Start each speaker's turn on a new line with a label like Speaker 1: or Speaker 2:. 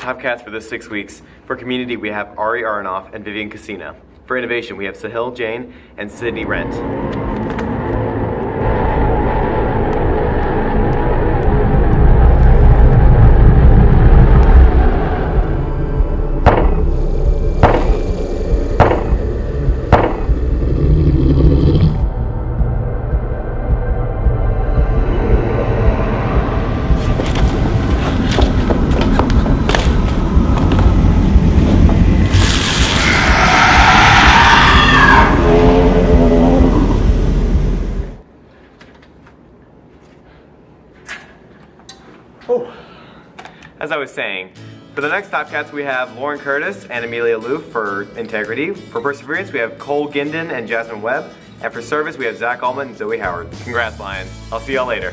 Speaker 1: Top Cats for this 6 weeks. For community, we have Ari Aronoff and Vivian Cassina. For innovation, we have Sahil Jain and Sydney Rent. As I was saying, for the next Top Cats we have Lauren Curtis and Amelia Loof for integrity. For perseverance we have Cole Ginden and Jasmine Webb. And for service we have Zach Allman and Zoe Howard. Congrats, Lions. I'll see y'all later.